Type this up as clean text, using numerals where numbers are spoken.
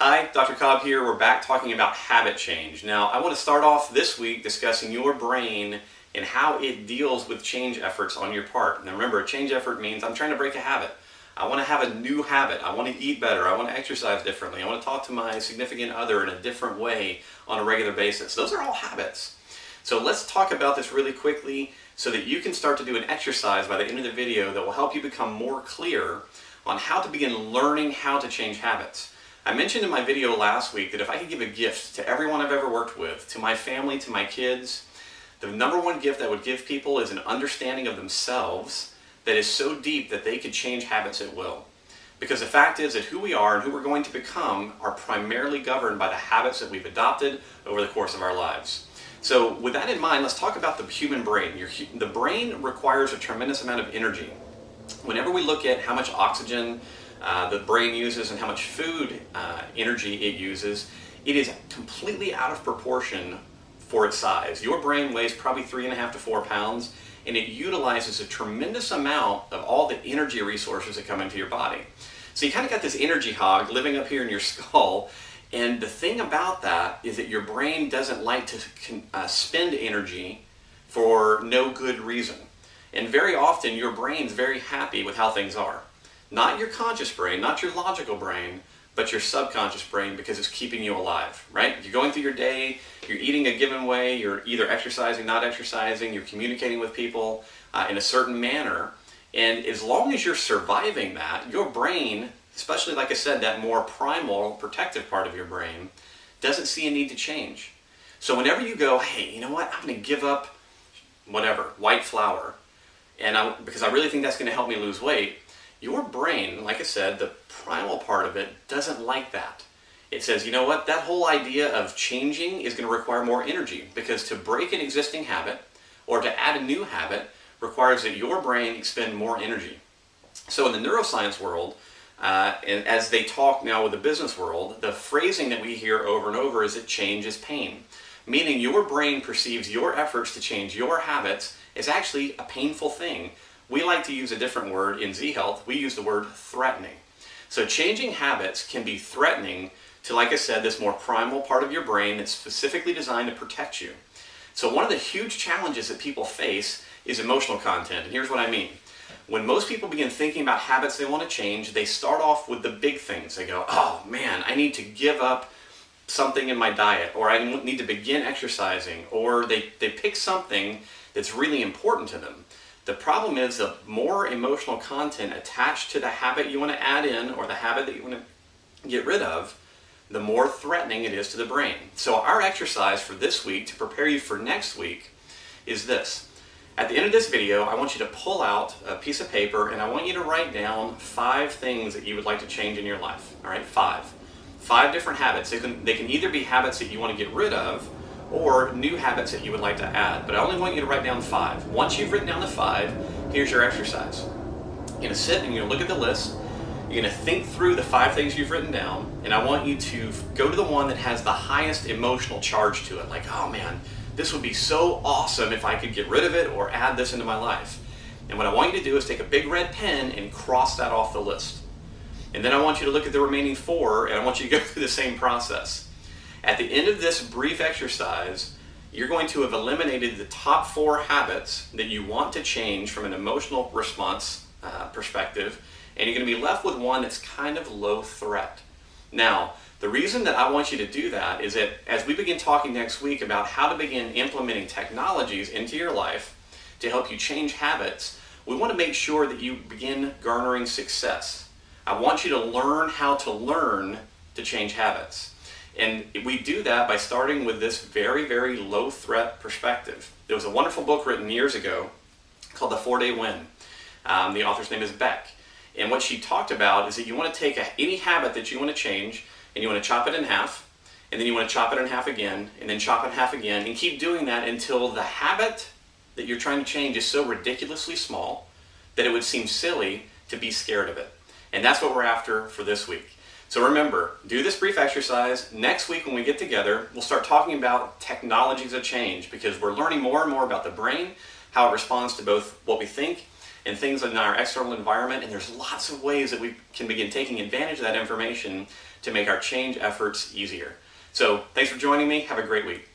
Hi, Dr. Cobb here. We're back talking about habit change. Now, I want to start off this week discussing your brain and how it deals with change efforts on your part. Now remember, a change effort means I'm trying to break a habit. I want to have a new habit. I want to eat better. I want to exercise differently. I want to talk to my significant other in a different way on a regular basis. Those are all habits. So let's talk about this really quickly so that you can start to do an exercise by the end of the video that will help you become more clear on how to begin learning how to change habits. I mentioned in my video last week that if I could give a gift to everyone I've ever worked with, to my family, to my kids, the number one gift I would give people is an understanding of themselves that is so deep that they could change habits at will. Because the fact is that who we are and who we're going to become are primarily governed by the habits that we've adopted over the course of our lives. So with that in mind, let's talk about the human brain. The brain requires a tremendous amount of energy. Whenever we look at how much oxygen the brain uses and how much food energy it uses, it is completely out of proportion for its size. Your brain weighs probably 3.5 to 4 pounds, and it utilizes a tremendous amount of all the energy resources that come into your body. So you kind of got this energy hog living up here in your skull, and the thing about that is that your brain doesn't like to spend energy for no good reason. And very often your brain's very happy with how things are. Not your conscious brain, not your logical brain, but your subconscious brain, because it's keeping you alive, right? You're going through your day, you're eating a given way, you're either exercising, not exercising, you're communicating with people in a certain manner, and as long as you're surviving that, your brain, especially like I said, that more primal protective part of your brain, doesn't see a need to change. So whenever you go, hey, you know what, I'm going to give up whatever, white flour, because I really think that's going to help me lose weight, your brain, like I said, the primal part of it doesn't like that. It says, you know what, that whole idea of changing is going to require more energy, because to break an existing habit or to add a new habit requires that your brain expend more energy. So in the neuroscience world, and as they talk now with the business world, the phrasing that we hear over and over is that change is pain. Meaning your brain perceives your efforts to change your habits as actually a painful thing. We like to use a different word in Z-Health. We use the word threatening. So changing habits can be threatening to, like I said, this more primal part of your brain that's specifically designed to protect you. So one of the huge challenges that people face is emotional content. And here's what I mean. When most people begin thinking about habits they want to change, they start off with the big things. They go, oh man, I need to give up something in my diet, or I need to begin exercising, or they pick something that's really important to them. The problem is the more emotional content attached to the habit you want to add in or the habit that you want to get rid of, the more threatening it is to the brain. So our exercise for this week to prepare you for next week is this. At the end of this video, I want you to pull out a piece of paper and I want you to write down 5 things that you would like to change in your life. All right, 5. 5 different habits. They can either be habits that you want to get rid of or new habits that you would like to add. But I only want you to write down 5. Once you've written down the 5, here's your exercise. You're going to sit and you're going to look at the list. You're going to think through the 5 things you've written down, and I want you to go to the one that has the highest emotional charge to it. Like, oh man, this would be so awesome if I could get rid of it or add this into my life. And what I want you to do is take a big red pen and cross that off the list. And then I want you to look at the remaining 4, and I want you to go through the same process. At the end of this brief exercise, you're going to have eliminated the top 4 habits that you want to change from an emotional response perspective, and you're going to be left with one that's kind of low threat. Now, the reason that I want you to do that is that as we begin talking next week about how to begin implementing technologies into your life to help you change habits, we want to make sure that you begin garnering success. I want you to learn how to learn to change habits. And we do that by starting with this very, very low threat perspective. There was a wonderful book written years ago called The 4-Day Win. The author's name is Beck. And what she talked about is that you want to take any habit that you want to change and you want to chop it in half, and then you want to chop it in half again, and then chop it in half again, and keep doing that until the habit that you're trying to change is so ridiculously small that it would seem silly to be scared of it. And that's what we're after for this week. So remember, do this brief exercise. Next week when we get together, we'll start talking about technologies of change, because we're learning more and more about the brain, how it responds to both what we think and things in our external environment, and there's lots of ways that we can begin taking advantage of that information to make our change efforts easier. So thanks for joining me. Have a great week.